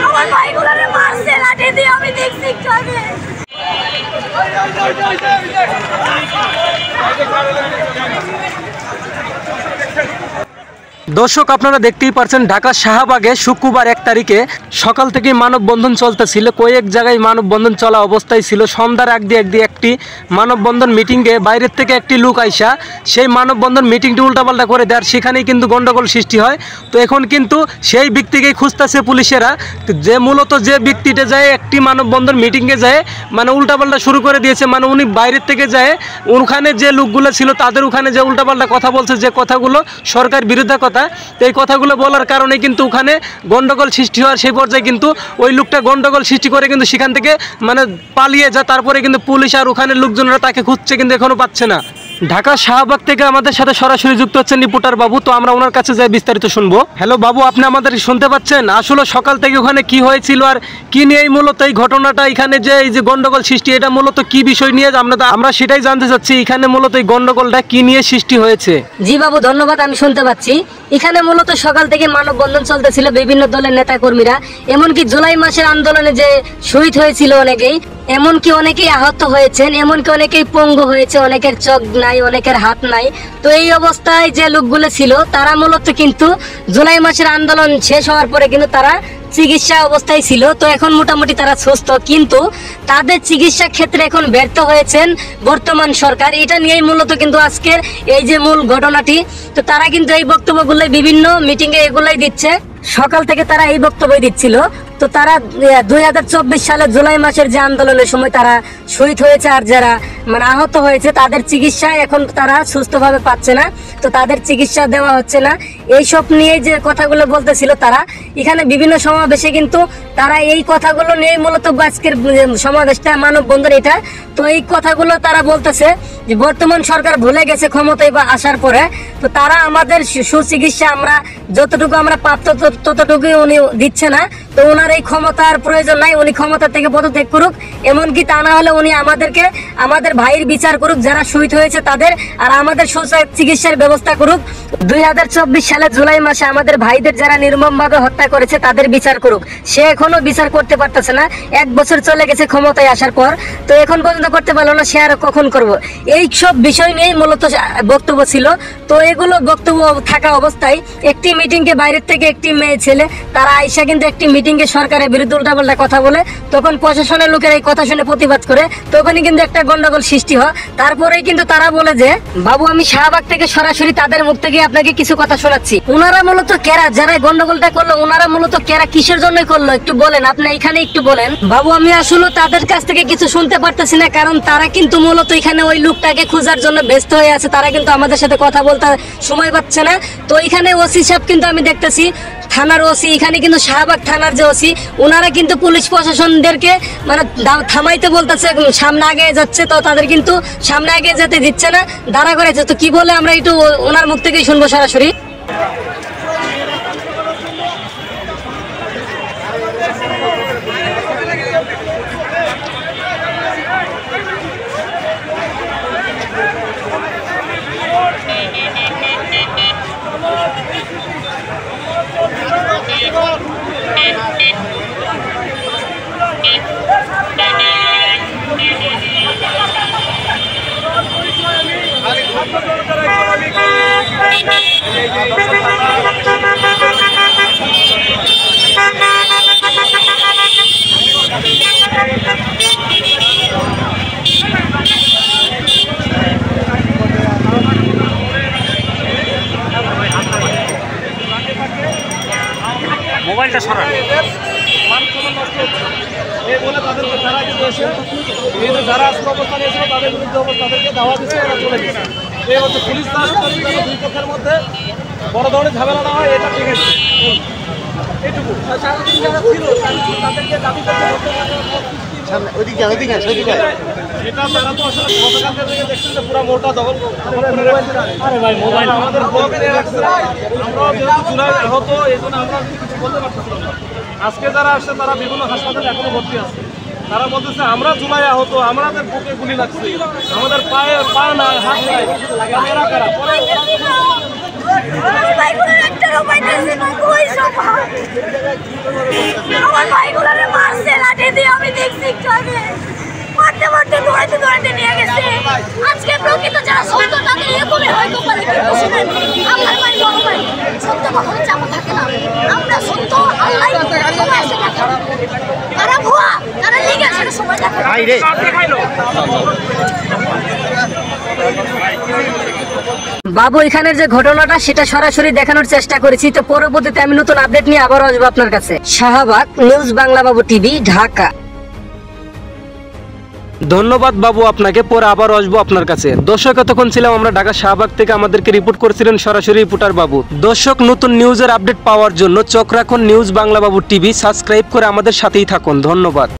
আমার ভাইগুলোরে মারছে লাঠি দিয়ে, আমি দেখছি একটু আগে। দর্শক, আপনারা দেখতেই পারছেন ঢাকা শাহবাগে শুক্রবার 1 তারিখে সকাল থেকে মানববন্ধন চলতেছিল। কয়েক জায়গায় মানববন্ধন চলা অবস্থায় ছিল। সন্ধ্যার আগ দিয়ে একটি মানববন্ধন মিটিংয়ে বাইরের থেকে একটি লোক আইসা সেই মানববন্ধন মিটিংটি উল্টাপাল্টা করে দেয়, সেখানেই কিন্তু গন্ডগোল সৃষ্টি হয়। তো এখন কিন্তু সেই ব্যক্তিকেই খুঁজতেছে পুলিশেরা, যে মূলত যে ব্যক্তিটা যায় একটি মানববন্ধন মিটিংয়ে যায় মানে উল্টাপাল্টা শুরু করে দিয়েছে। মানে উনি বাইরের থেকে যায় ওখানে যে লোকগুলো ছিল তাদের ওখানে যে উল্টাপাল্টা কথা বলছে, যে কথাগুলো সরকার বিরোধী কথা, তো এই কথাগুলো বলার কারণে কিন্তু ওখানে গন্ডগোল সৃষ্টি হওয়ার সেই পর্যায়ে কিন্তু ওই লোকটা গন্ডগোল সৃষ্টি করে কিন্তু সেখান থেকে মানে পালিয়ে যায়। তারপরে কিন্তু পুলিশ আর ওখানে লোকজনরা তাকে খুঁজছে, কিন্তু এখনো পাচ্ছে না। ঢাকা শাহবাগ থেকে আমাদের সাথে সরাসরি যুক্ত হচ্ছেন রিপোর্টার বাবু, তো আমরা ওনার কাছে যাই বিস্তারিত শুনবো। হ্যালো বাবু, আপনি আমাদের শুনতে পাচ্ছেন? আসলে সকাল থেকে ওখানে কি হয়েছিল আর কি নিয়ে মূলত এই ঘটনাটা, এখানে যে এই যে গন্ডগোল সৃষ্টি, এটা মূলত কি বিষয় নিয়ে আমরা সেটাই জানতে চাচ্ছি। এখানে মূলত এই গন্ডগোলটা কি নিয়ে সৃষ্টি হয়েছে? জি বাবু, ধন্যবাদ, আমি শুনতে পাচ্ছি। এখানে মূলত সকাল থেকে মানববন্ধন চলতেছিল, বিভিন্ন দলের নেতা কর্মীরা, এমনকি জুলাই মাসের আন্দোলনে যে শহীদ হয়েছিল অনেকেই, এমনকি অনেকেই আহত হয়েছেন, এমনকি অনেকেই পঙ্গু হয়েছে, অনেকের চোখ নাই, অনেকের হাত নাই। তো এই অবস্থায় যে লোকগুলো ছিল তারা মূলত কিন্তু জুলাই মাসের আন্দোলন শেষ হওয়ার পরে কিন্তু তারা চিকিৎসা অবস্থায় ছিল। তো এখন মোটামুটি তারা সুস্থ, কিন্তু তাদের চিকিৎসা ক্ষেত্রে এখন ব্যর্থ হয়েছেন বর্তমান সরকার। এটা নিয়েই মূলত কিন্তু আজকের এই যে মূল ঘটনাটি। তো তারা কিন্তু এই বক্তব্যগুলো বিভিন্ন মিটিংয়ে এগুলাই দিচ্ছে, সকাল থেকে তারা এই বক্তব্য দিচ্ছিল। তো তারা 2024 সালে জুলাই মাসের যে আন্দোলনের সময় তারা শহীদ হয়েছে আর যারা মানে আহত হয়েছে তাদের চিকিৎসা এখন তারা সুস্থভাবে পাচ্ছে না, তো তাদের চিকিৎসা দেওয়া হচ্ছে না। এইসব নিয়ে যে কথাগুলো বলতেছিল তারা এখানে বিভিন্ন সমাবেশে, কিন্তু তারা এই কথাগুলো নিয়ে মূলত আজকের সমাবেশটা মানববন্ধন এটা। তো এই কথাগুলো তারা বলতেছে যে বর্তমান সরকার ভুলে গেছে ক্ষমতায় বা আসার পরে, তো তারা আমাদের সুচিকিৎসা আমরা যতটুকু আমরা প্রাপ্ত ততটুকুই উনি দিচ্ছে না। তো ওনার এই ক্ষমতার প্রয়োজন নাই, উনি ক্ষমতা থেকে পদত্যাগ করুক, এমনকি তা না হলে উনি আমাদের ভাইয়ের বিচার করুক যারা শহীদ হয়েছে তাদের, আর আমাদের চিকিৎসার ব্যবস্থা করুক। 2024 সালে জুলাই মাসে আমাদের ভাইদের যারা নির্মমভাবে হত্যা করেছে তাদের বিচার করুক। সে এখনো বিচার করতে পারতেছে না, 1 বছর চলে গেছে ক্ষমতায় আসার পর, তো এখন পর্যন্ত করতে পারলো না, সে আর কখন করবো? এই সব বিষয় নিয়েই মূলত বক্তব্য ছিল। তো এগুলো বক্তব্য থাকা অবস্থায় একটি মিটিংকে বাইরের থেকে একটি মেয়ে ছেলে তারা আইসা কিন্তু একটি মিটিংয়ে সরকারের বিরুদ্ধে উল্টাপাল্টা কথা বলে, তখন প্রশাসনের লোকের এই কথা শুনে প্রতিবাদ করে, তখনই কিন্তু একটা গন্ডগোল সৃষ্টি হয়। তারপরেই কিন্তু তারা বলে যে বাবু আমি শাহবাগ থেকে সরাসরি তাদের মুখ থেকে আপনাকে কিছু কথা শোনাচ্ছি। ওনারা মূলত কেরা, যারা গন্ডগোলটা করলো ওনারা মূলত কেরা, কিসের জন্য করলো একটু বলেন, আপনি এখানে একটু বলেন। বাবু আমি আসলে তাদের কাছ থেকে কিছু শুনতে পারতেছি না, কারণ তারা কিন্তু মূলত এখানে ওই লোকটাকে খোঁজার জন্য ব্যস্ত হয়ে আছে, তারা কিন্তু আমাদের সাথে কথা বলতে সময় পাচ্ছে না। তো এখানে ওসি সাহেব কিন্তু আমি দেখতেছি, থানার ওসি, এখানে কিন্তু শাহবাগ থানার যে ওসি, ওনারা কিন্তু পুলিশ প্রশাসনদেরকে মানে থামাইতে বলতেছে, সামনে আগে যাচ্ছে, তো তাদের কিন্তু সামনে আগে যেতে দিচ্ছে না, দাঁড়া করেছে। তো কি বলে আমরা একটু ওনার মুখ থেকেই শুনবো সরাসরি। মোবাইলটা সরান। যারা আজকে অবস্থানে এসেছিল তাদের বিরুদ্ধে তাদেরকে দাওয়া দিচ্ছে, এরা চলে গেছে। এই হচ্ছে পুলিশ দুই পক্ষের মধ্যে বড় ধরনের ঝামেলা না হয়, এটা ঠিক আছে। এইটুকু সারাদিন যারা ছিল তাদেরকে দাবি করতে এটা তারা তো আসলে গতকালকে থেকে দেখছেন যে পুরো মোটা দখল আমাদের ব্লকে রাখছে। আমরাও যেহেতু জুলাই আহত, এই জন্য আমরা কিছু বলতে পারতেছিলাম না। আজকে যারা আসছে তারা বিভিন্ন হাসপাতালে এখনো ভর্তি আছে। তারা বলতেছে আমরা জুলাই আহত, আমাদের বুকে গুলি লাগছে, আমাদের পায়ে পা নাই, হাত নাই, এরা কারা পরে একটু আগে মারতে মারতে দৌড়াইতে নিয়ে গেছে। আজকে প্রকৃত যারা সত্য তাদের এরকমই হয়তো পারে, কিন্তু শুনেন আমার ভাই বড় ভাই সত্য কখনো চাপা থাকে না। আমরা সত্য আল্লাহ সময় আছে দেখা, তারা ভুয়া তারা লিগে সেটা সময় দেখা। বাবু এখানের যে ঘটনাটা সেটা সরাসরি দেখানোর চেষ্টা করেছি, তো পরবর্তীতে আমি নতুন আপডেট নিয়ে আবারও আসবো আপনার কাছে। শাহবাগ, নিউজ বাংলা বাবু টিভি, ঢাকা। ধন্যবাদ বাবু আপনাকে, পরে আবার আসবো আপনার কাছে। দর্শক এতক্ষণ ছিলাম আমরা ঢাকা শাহবাগ থেকে, আমাদেরকে রিপোর্ট করেছিলেন সরাসরি রিপোর্টার বাবু। দর্শক নতুন নিউজের আপডেট পাওয়ার জন্য চোখ রাখুন নিউজ বাংলা বাবু টিভি, সাবস্ক্রাইব করে আমাদের সাথেই থাকুন। ধন্যবাদ।